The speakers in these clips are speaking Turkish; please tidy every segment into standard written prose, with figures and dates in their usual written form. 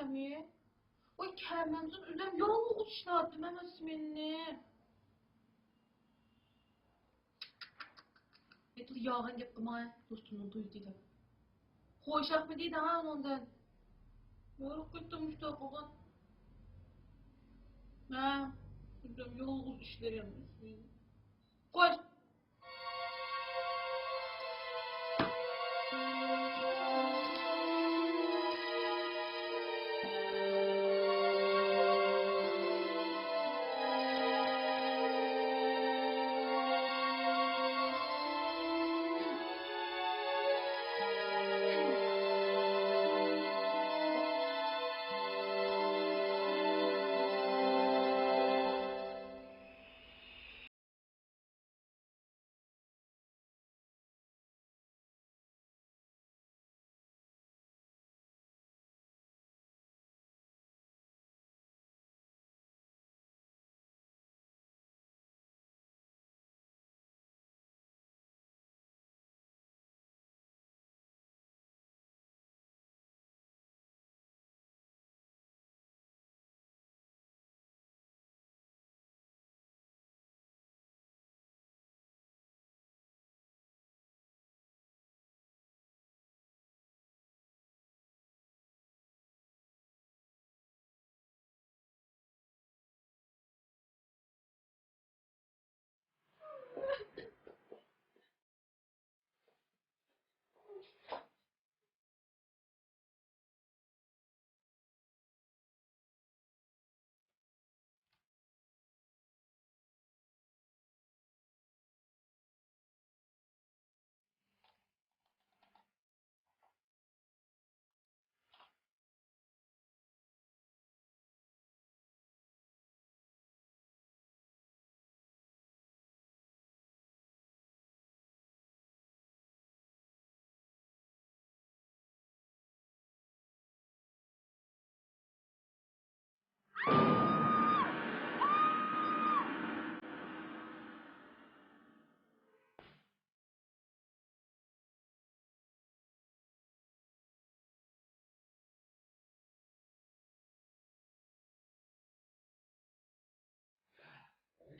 Sami. Oy kememizin üzerine yoluk işlattım hemen ismini. Dur yağın yaptım ha. Dostunu duydum. Hoşak mı değil ha ondan. Yoruk gittim işte okuldan. Ha. Üzerine yoluk işlerim ismini. Koş.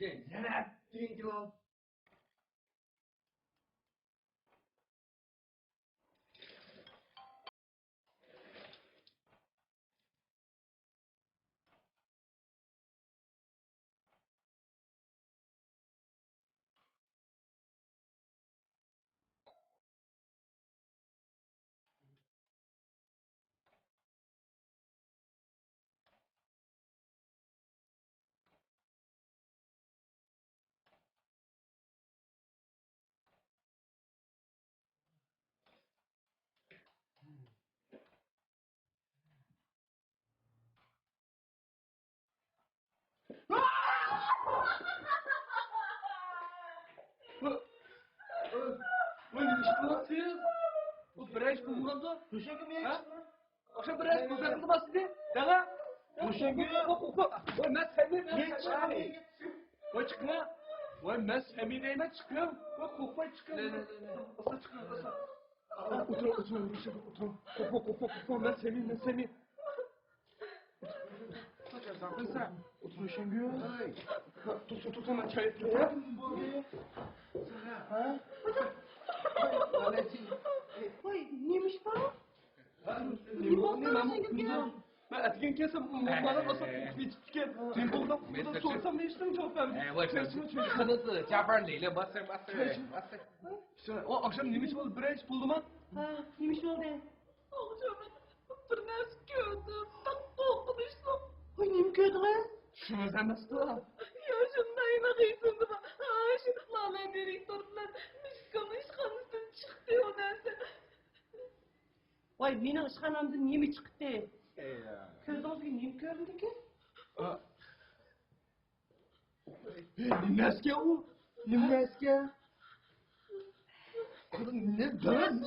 Okay, yana dinki lan. Lan ne iş bu siz? Bu bireş bulmurdu. Düşen mi Ha? Akşam bireş bu kadar bastı. Daha. Düşen gün. Oy ben seni ben. Oy çıkma. Oy ben seni neyime çıkıyorum. Oy kokma çıkıyorum. Asa çıkıyorum asa. Otur otur. Ben seni. Sen otur Şengül. Tut hemen çay et. Ha? Oy neymiş bu? Ben etken kesem bana nasıl bitken. Sen buradan sorsam ne istiyorsun cevap vermeyeyim. Kınızı, Caferli'yle basır. O akşam neymiş oldu? Bireş buldum ha? Ha neymiş oldu? Akşam bir nas gördüm. Tak korkmuştum. Oy neyim gördün? Şunu sen nasıl da? Ya şundayım akıysındı bak. Ha şu lale direktörler miskanı işkanızdan çıktı o derse. Vay benim işkanımdan niye mi çıktı? Gördünüz ki neyim göründü ki? Nimneske o? Nimneske? Ne ben?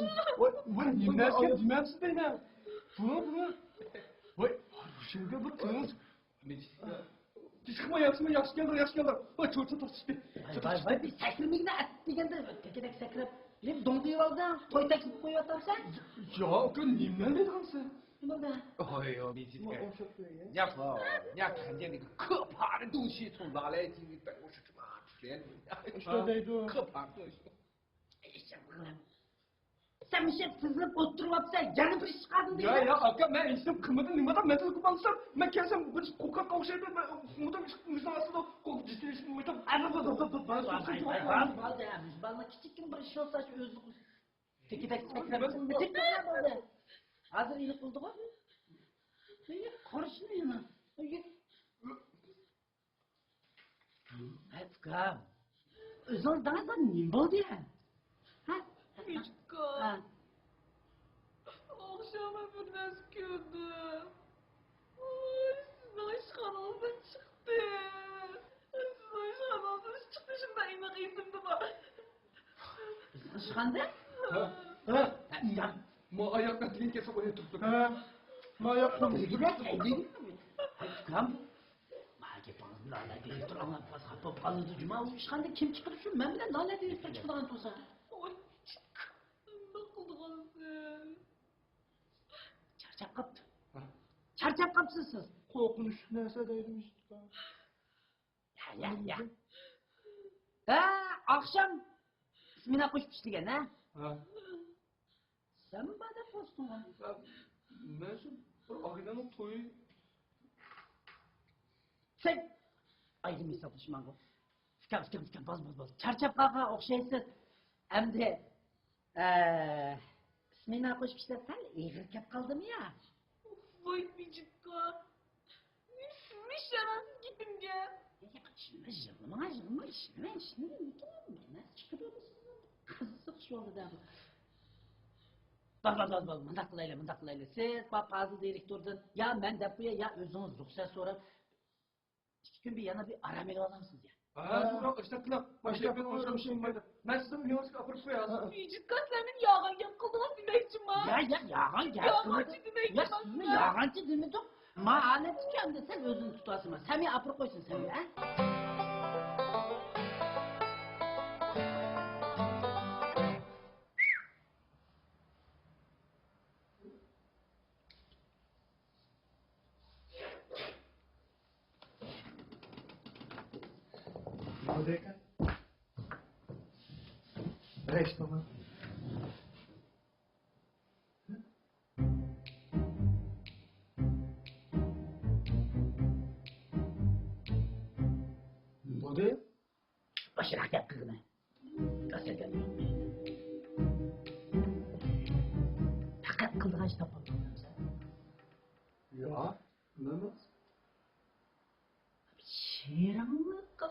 Vay nimneske dememsiz beni. Bunu. Vay şimdi bu tınız. Çıkma yaş gelir. Vay çorça tasıştı. Vay bir sakırmayın at degende tekerek sakırıp Ne donduyu aldın? Toy teklif koyuyorsun sen? Ya, nimden dedin sen? Ne oldu? 哎呦，你这个，我说对呀。人家说，人家看见那个可怕的东西从哪来？进办公室他妈出来了，说对对。可怕东西。 Sen bir şey sızıp oturup sen yanı bir çıkardın değil mi? Ya aka ben işim kımıdı nimadan metal kupansam ben kelsem bir kokak kavşaydı ben muda müsaadsız kok ciddi işim muda Bana küçükken bir şey olsa şu özlük teki tek seksen tek böyle. Hazır iyilik buldu mu? İyi karışmıyor mu? İyi. Hep kam. Özül daha da ne oldu ya? Ha? Miçka. Ha. Akşama bir ders gördüm. Ay, sizin aşkınızdan çıktı. Sizin aşkınızdan çıktı. Şimdi inek yedim de bak. Işıkhandı? Ha? Ya. Ma ayakla dilin kesip oraya tuttuk. Ha? Ma ayakla Kam. Mage bana lala direktör anlatmaz. Hapı kalıdı cuma. Işıkhandı kim çıkır şu? Ben bile lala direktör çıkıdan olsa. Ay, Miçka. Ne kıldın sen? Çarçap kaptı. Çarçap kapsızsız. Korkmuş neyse değilim işte. Ya. Akşam ismine kuş piştigen ha? Ha? Sen bana postun ha? Ben şu bir ağinanın toyu. Sen aydın bir sapışman bu. Fikir baz. Çarçap kaka okşaysız. Hem de ismine kuş piştigen sen iyi kep kaldı mı ya? Vay Miçka. Nefsimi şerefsiz gittim ya. Şimdi jırma. Şimdi nasıl çıkıyorsun? Kızık şu anda da bu. Bak, mındak kılayla. Siz bazı direktördün. Ya ben depoya ya özünüz ruhsat sonra 2 gün bir yana bir aramel alamsınız ya. Ha, bura işte kılak. Başka ben ona bir şeyim vardı. Ben size üniversite apırıp koyarım. Miçka senin yağın yakıldığını demekçim ha. Ya yağan gel. Yağancı demek Ya ki sizin bak. yağancı demek yok. Mahalle tükendi sen özünü tutasın. Sen bir apır koysun sen bir ha. Ne dekan? Reis baba. Bu de? Başına yap kızını. Gazeteden fakat kıldığa işte yapalım sen. Ya, inanmaz.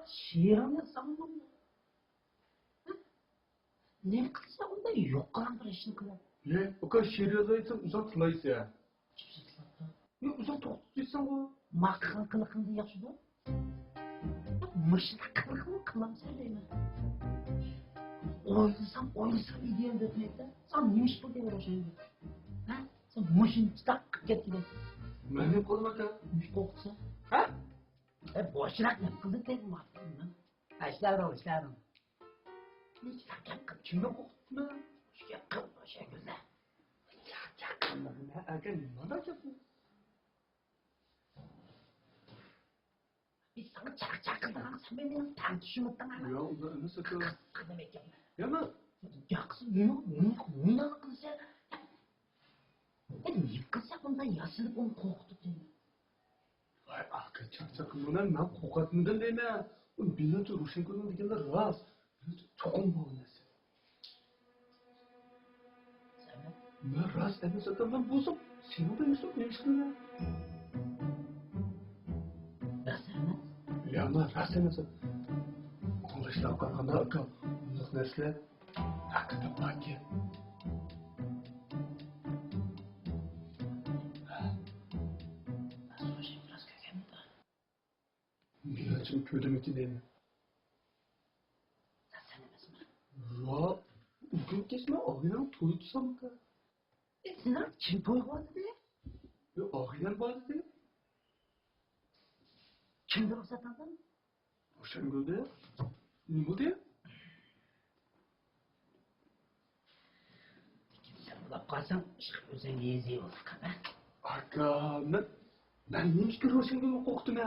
Şiiranı sanmam mı? Ne kılsa onda yok kalan bir işini kılar. Ne? O kadar şiir yazaysan uzak kılayız ya. Ya uzak tokutuysan o. Makın kılıkını yapsın o. Mışına kılıkını kılam sen değil mi? Oylasam iyi diyen dökmekten. Sen neymiş bu diye uğraşıyorsun? Ha? Sen mışın çıtak getirdin. Ben ne korumak ya? Mış koksa. Ha? Boşuna yapıldı değil mi? Ha işler ol. Hiç yakın kimle koktu mu? Yakın o şekilde. Yakın. Ne erken ne yapıyorsun? Biz sana çakıdan sen benim tartışımı tanıma. Ya o nasıl kıl? Kı demek yapma. Ya mı? Yaksın ne yakın sen? Ben yıkılsa ondan yasılıp onu korktu değil mi? Vay arka çarçak bunlar ben kokatmıdan değil mi? O bilinç ruşen kılın dikenler rast. Çok mu neyse. Sen mi? Ben rast emin zaten ben bozum. Senin de Yusuf ne işin ya? Ben sevmez. Ya ama rast emin zaten. Konuşlar kalkanda arka. Nasıl nesle? Hakkında baki. Ben sonra şimdi biraz kökemi de. Bilinçim köydemeki değil mi? Sen sevmez mi? Ya bugün kesme ağıyla toyu tutsam ka. Sinan kim toy vardı diye? Ya ağıyla vardı diye. Kimdir o zaten? Ruşen gölde ya. Ne bu diye? Uxlab qolsang, chiqib o'zingga yezi ol, qaba. Aka, ben nimishga Roshangulni qo'rqitdim.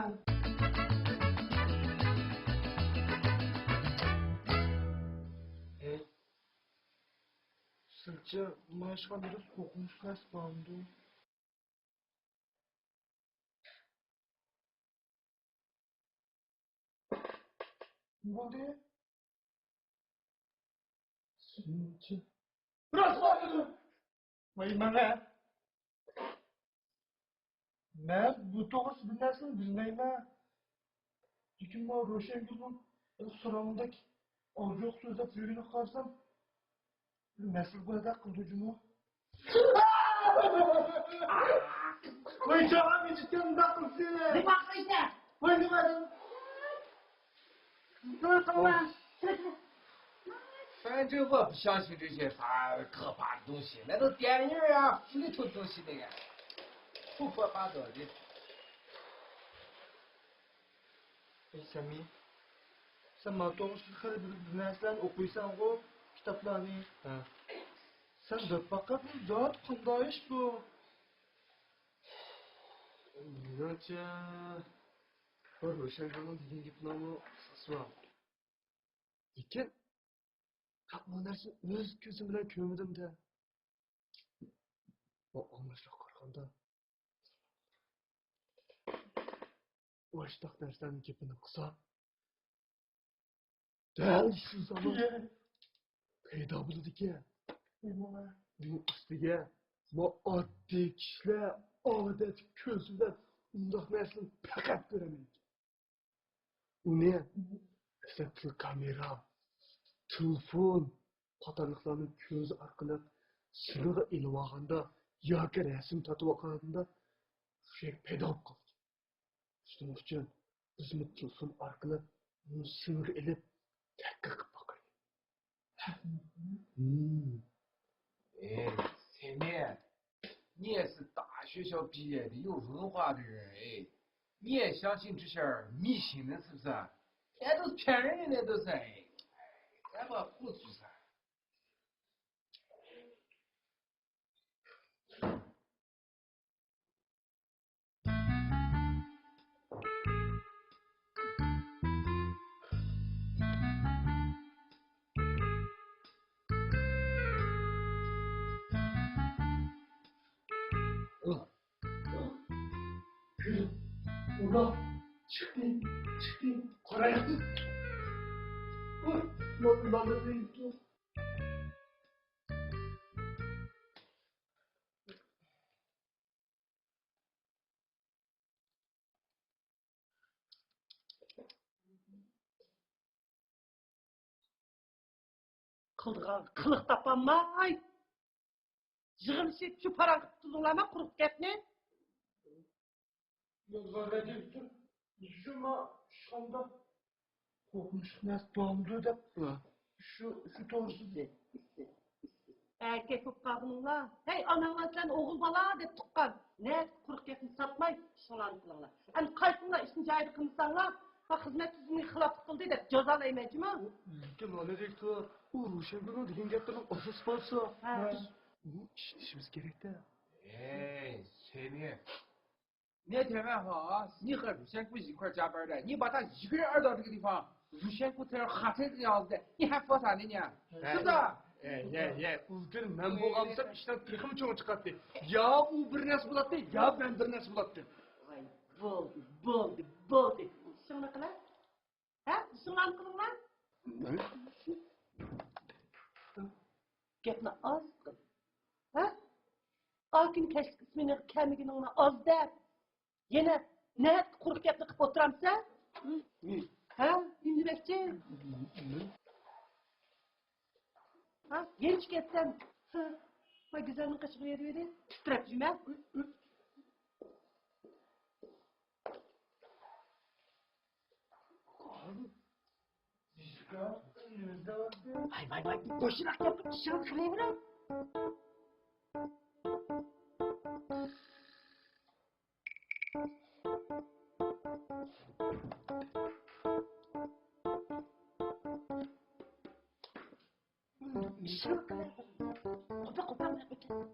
Sizce maaşa biraz kokmuş kaç bandı? Ne oldu? Sizce? Biraz bandı! Vay bana! Ben bu doğrusu bilmezsin bilmeyim. Çünkü ben Roşengül'ün sıramındaki orjok sözde büyüğünü karsam nasıl böyle kıldıcımı? Vay canım cidden bakın seni. Ne baksa işte? Vay ne var? Dur tamam. 反正我不相信这些啥可怕的东西，那都电影啊、里头东西那个，胡说八道的。 Sami, sen doğrusu bilmezsen okuysan o kitaplarını. Sen de bakalım zat kanda iş bu. Bence bu Roşengül'ün dediğin gibi namı sasva. İki, bu narsa öz gözüm bilen görmedim de. O anlaşılan korkanda. O iştah derslerin gepini kısa. Değerli şu zaman peyda buladı ki. Bu üstüge bu adli kişiler adet közünden undaq nəslin pəqət görəməyik. O ne? Mesela kamera, telefon, qatarlıqlarının közü arqılıq silahı elib alğanda yoki resim tatıb alğanda şey peyda olub qaldı. Şunun üçün bizim telefon arqılıq bunu sınır elib təhqiq qıb baxayıq. Semih，你也是大学校毕业的，有文化的人，哎，你也相信这些迷信的，是不是？那都是骗人的，都是，哎，咱不糊涂噻。Ulan çıktı, Koray'a. Vallahi değil. Qıldığa qılıq tapanmay. Yığılışıp şu paran qıptılılama quruq gepni. Yollara gittim. Şuna şanda kokmuş nes doğumdu da. Şu doğrusu değil. Erkek olup qaldınla. Hey anana sen oğul bala dep tuqqan. Ne quruq gepni satmay şolan qılınla. Hani qaytınla işin jayri qılsanlar, ha xizmet tüzümünü xilaf qıldı dep jazalaymaycımı? Kim öyle direktör? O Roşengül'ün degan gaplarning asos bo'lsa, bu işimiz gerek de.哎，Semih，那天晚上啊，你和陆贤姑一块加班的，你把他一个人二到这个地方，陆贤姑在这哈成这个样子的，你还说啥呢你？是不是？ Bugün ben bu alsam işten tırkım çoğun çıkarttı. Ya o bir nes bulattı, ya ben bir nes bulattı. Vay boldu. Şunu qıla? Ha? Şunlan qılınla? Gepni az qıl. Ha? Akin keşk ismini kemigini az dep. Yine ne quruq gepni qilib o'tiramsa? Ha? Dinlemekçi? Ha? Genç ketsen, vay güzellik kaçığı veriyor. Titrep cüme. Vay, boşuna yapıp dışarı kılayım. Kopa.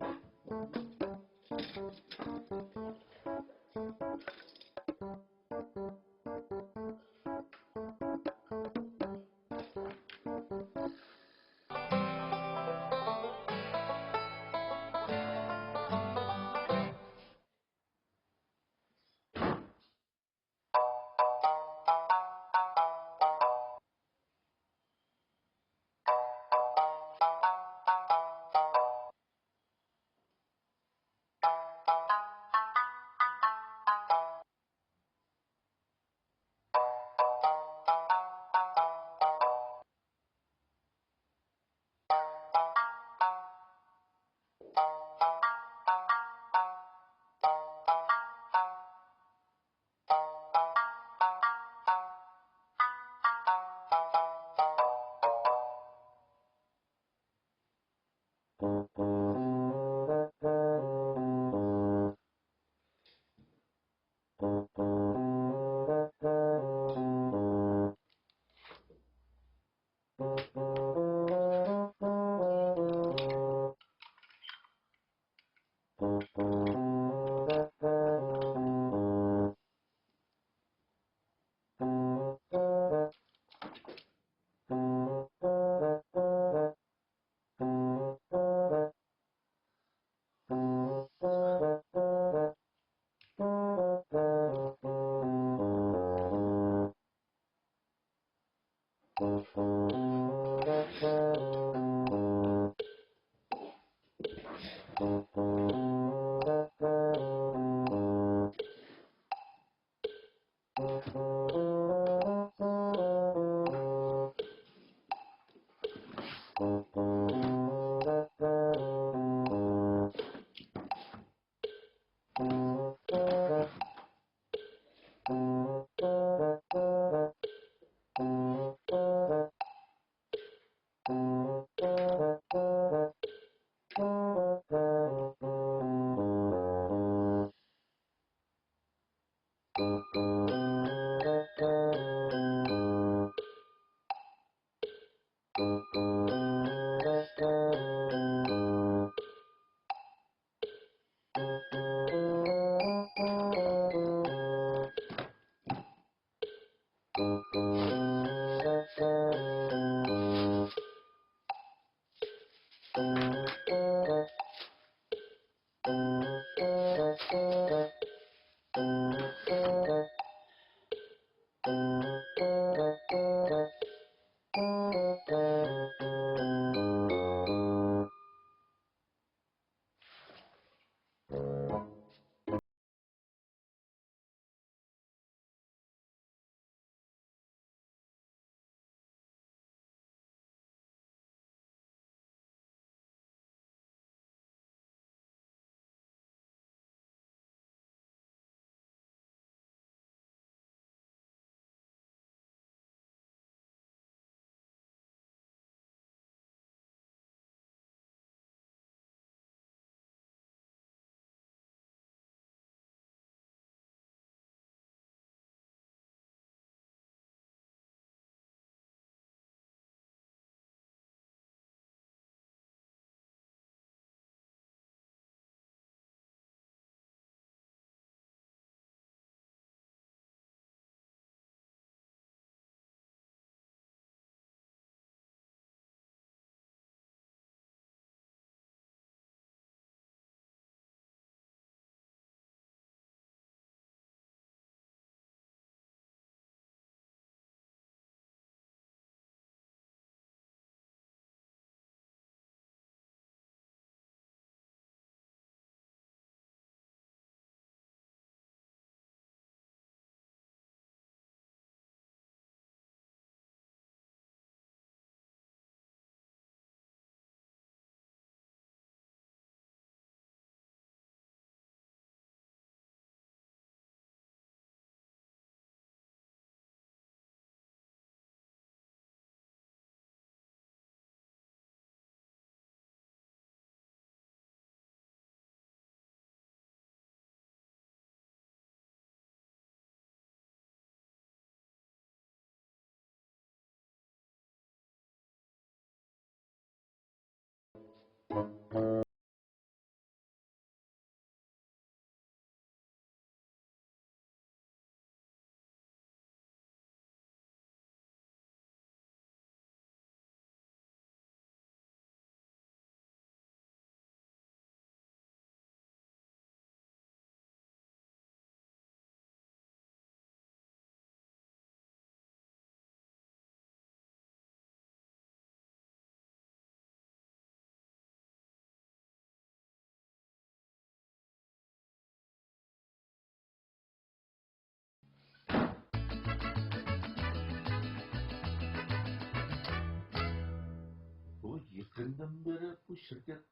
Bu yakından beri bu şirket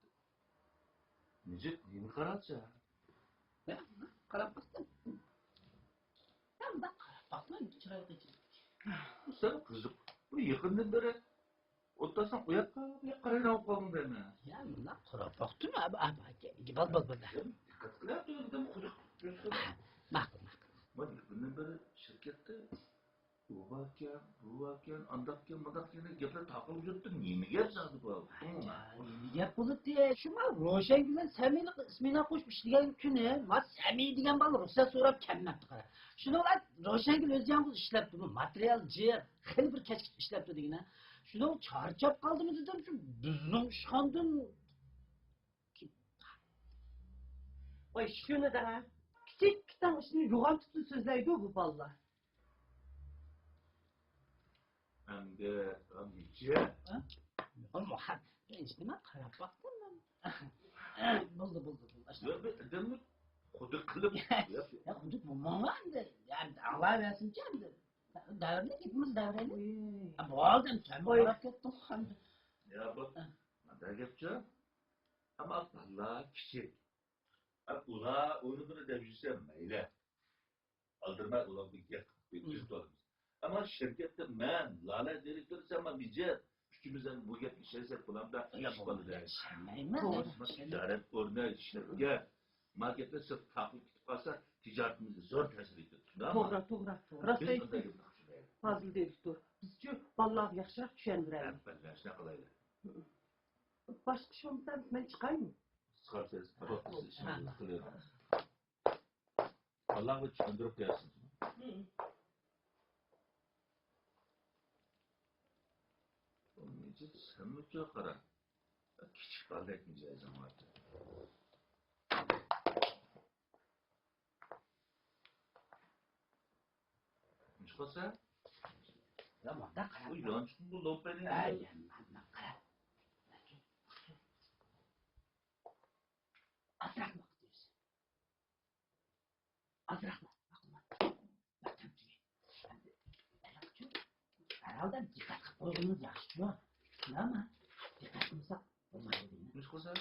Necip yeni karatça. Ne? Karap baktın. Tamam bak. Bakma çırayda. Bu sen kızım. Bu yakından beri Otursan uyakka qarayın qalın deme. Ya bunlar qarab baktım abi. Bak. Dikkat qilib turdim quduq. Bak. Ben bundan beri şirkette bu vakken, andakken gaplar taqılıb yurttu. Nima gap sazdı bu? Gap bo'lib diye şu mal Roşen bilan Sami'ni ismini qo'shib ishlagan kuni, va Sami degan bola ruxsat so'rab kelmabdi qara. Shuni ular Roşengil o'zi ham ishlabdi, bu material jir, xil bir kechki ishlabdi degina. Shuni charchab qoldimi dedim, shu bizning ishxondan Vay şunu da ha. Küçükten işini yoğaltıklı sözleydi bu valla. Amca. Ama işte qarab baktım ben. Buldu. Ya ben adamı quduq qilib. Ya hudud bu mamanda. Yani Allah versin kendi. Davrine gitmiz davrine. Bu adam sen qarab ketding hamda. Ya bak. Nada gapcha? Ama Allah kichik. Ular onu bunu deb yursa mayli. Aldırmay ular bir gap biz olamiz. Ama şirkette men, Lala direktörü sen bize üçümüzden bu gap işlesek bulam da işbalı der. Ticaret örneği işlerge. Markette sırf taklit kitip kalsa ticaretimizi zor tesir ediyor. Toğra. Rast aytdı. Fazıl direktör. Bizce vallahi yaxşırak düşendirelim. Ben ne kalayla. Başka şomdan ben çıkayım. Sıkarsız, kapatmışsın, işini tıkılıyorum. Allah'ı çıkındırıp gelsin. Onun için sen mi çok kara? Küçük kaldı etmeyeceğiz ama artık. Çıkasa? Ya manda qarab. Bu yansın bu lopeni. Ay, manda qarab. Azrak mı diyorsun? Azrak mı? Bak herhalde dikkat koyduğunuz yaşlı. Ama dikkat kılsak olmayı değil mi? Çıkasa?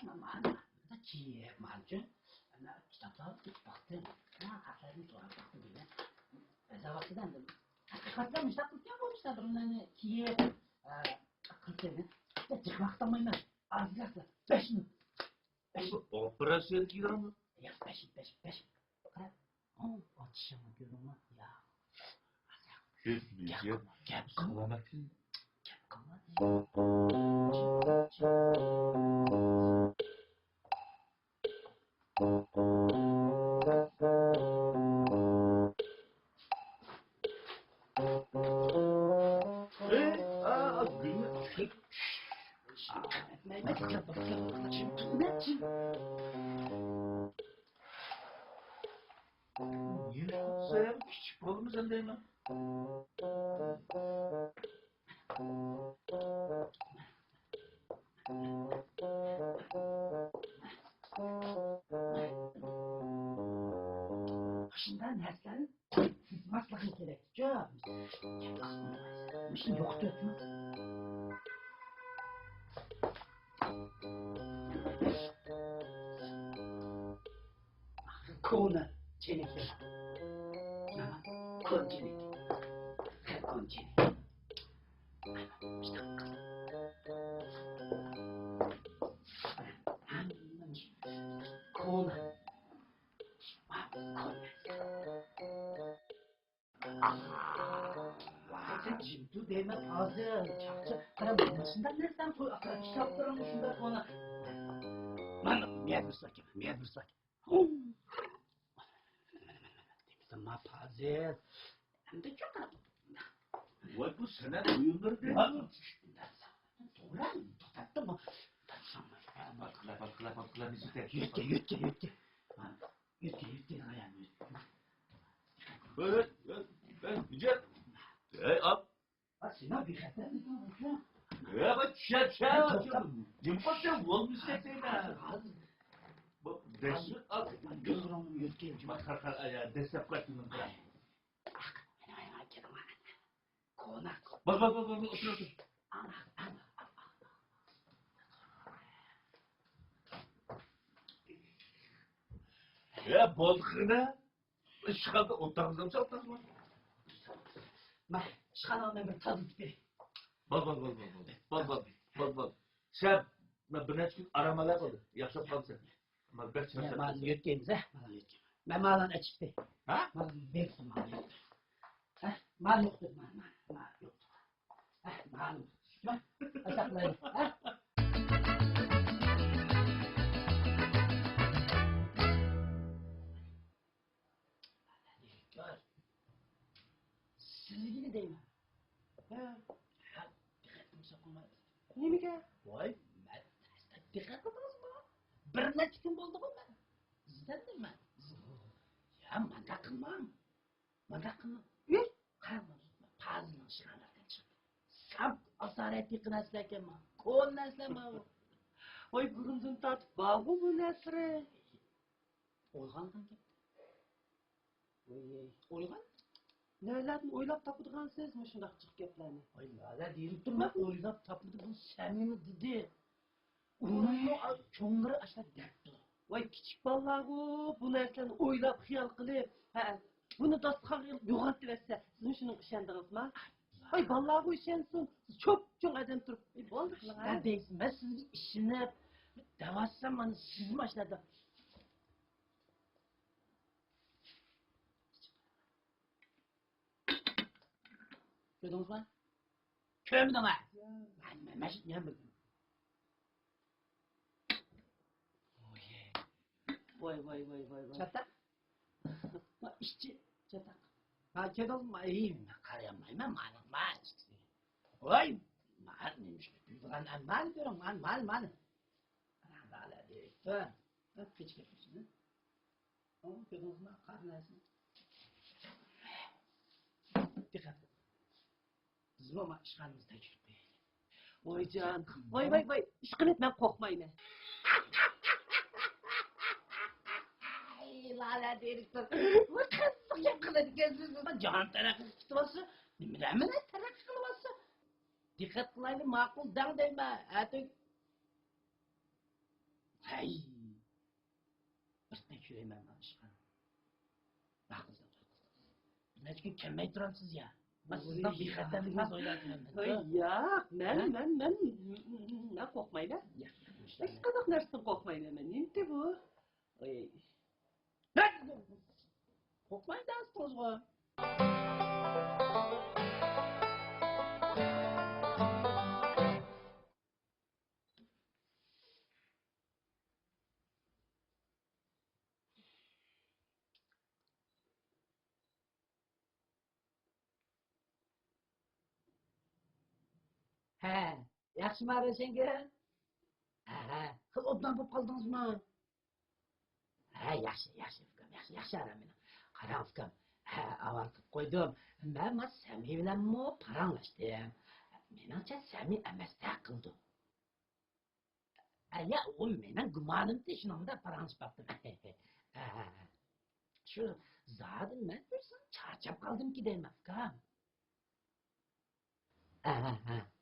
Ama da ki malcı. Ama kitaplar baktım. Harflerini sonra baktım bile. Zavakıdan da hakikatlamış, hakikaten yapmamışlardır onları ki hakikaten de çıkmaktan mıyım ben? Azrakla 5 mi? Operasyon girer mi? Ya 5. Bakar. Atışımı görün lan ya. Gel Kalamak için. Gel kalma. Mehmet ya bakıyor. Ne için? Niye sayalım küçük oğlum sen değil mi? Başından derslerin maslakı gerek. Canım. Şimdi yoktu etmez. Kona çenekli. Kon çenekli. Kon çenekli. Kona. Sen cimdu değme fazla. Çakça. Karabaşından nereden koy? Akara kitaplarını şunda kona. Lan miyad bir sakin. Demiştim pazir. Hem de çok adam. Vay bu sene oyunları değil Lan. mi? Doğru tutattı mı? Batkıla bizi tek. Yutke. Yutke ayağını yutke. Böyle, güzel. Al. Sinan bir hatta bir tane. Bak şap. Cimpat ya, olmuş desene. Bak, destek al. Gözümü yutke. Bak, destek koydum ben. Konak. Bak, otur. Ya bozkına. Işıkada otağımıza mı çaltasın? Bak, çıkan bir tadı bir. Bak. Sen bir neçe gün aramalar oldu. Yaşap kalsın. Ama ben Ben mal yutayım ha. Mal yutayım. Ben malın açıktı. Ha? Mal beksin mal yoktu. Ha? Mal yoktu mal yoktu. Ha? Mal yoktu. Bak. Asaklayın. Ha? Gör. Sizi gibi değil mi? Ha? Ha? Dikkatim sokulmadı. Nemi ki? Vay, ben dikkat ediniz mi? Bir neçe gün oldu bu ben. Sizden de mi? Ya manda kılmam. Manda kılmam. Ne? Karamaz. Pazının şıranlardan çıktı. Sap asaret yıkın esleken mi? Kon esleme o. Oy burundan tartıp bağ bu nesre. Oygandan gitti. Oygan? Nelerden oylap tapıdığan siz mi şundak çık geplerini? Ay lala deyip durma. Oylap tapmadı bu semimi dedi. Onu çoğunları aşağı dertti. Vay küçük ballar bu neslerini oylap hıyal kılıp. Bunu da sıkarıyla yoğurt verse sizin şunun kışandınız mı? Ay ballar bu işensin. Siz çok adam durup. Oldu lan. Ben değilsin. Ben sizin işine devassam hani siz başladı. Gördünüz mü? Köyümün ama. Ben meşit yemedim. Vay. Çatak. İşçi çatak. Ha kedol mu? İyiyim. Karayamay ben mal. Oy. Mal neymiş? Ben mal diyorum mal. Mal direktör. Bak küçük yapıyorsun. Ama kedol mu? Karnasın. Dikkat. Bizim ama işgalimiz tecrübe. Vay can. Vay. İşkın etmem korkmayın. Lala direktör. Bu kızlık yakaladı geziniz. Can terakki kıtması. Neden mi terakki kılması? Dikkat kılaylı makul dan değme. Artık. Hay. Başına küreymem ben işgal. Makul da dur. Neç gün kelmeyi duransız ya. Bak sizden bir xatarlıkınız oylarken. Ay ya. Ben. Ne korkmayın ha? Hiç kadar nersin korkmayın hemen. Neydi bu? Ay. Korkmayın dersiniz bu. He, yaxshi arasanga? Ha, obdan bo'lib qoldingizmi? Ha, yaxshi ukam, yaxshi aramini. Qara ukam, ha, avval qilib qo'ydim. Men Sami bilan paranglashdim. Menimcha Sami emasda qildi. Ya, u mening gumonimda shuningda paranglashibdi. Shu zodi men bilsam charchab qoldimki deyman ukam. Ha.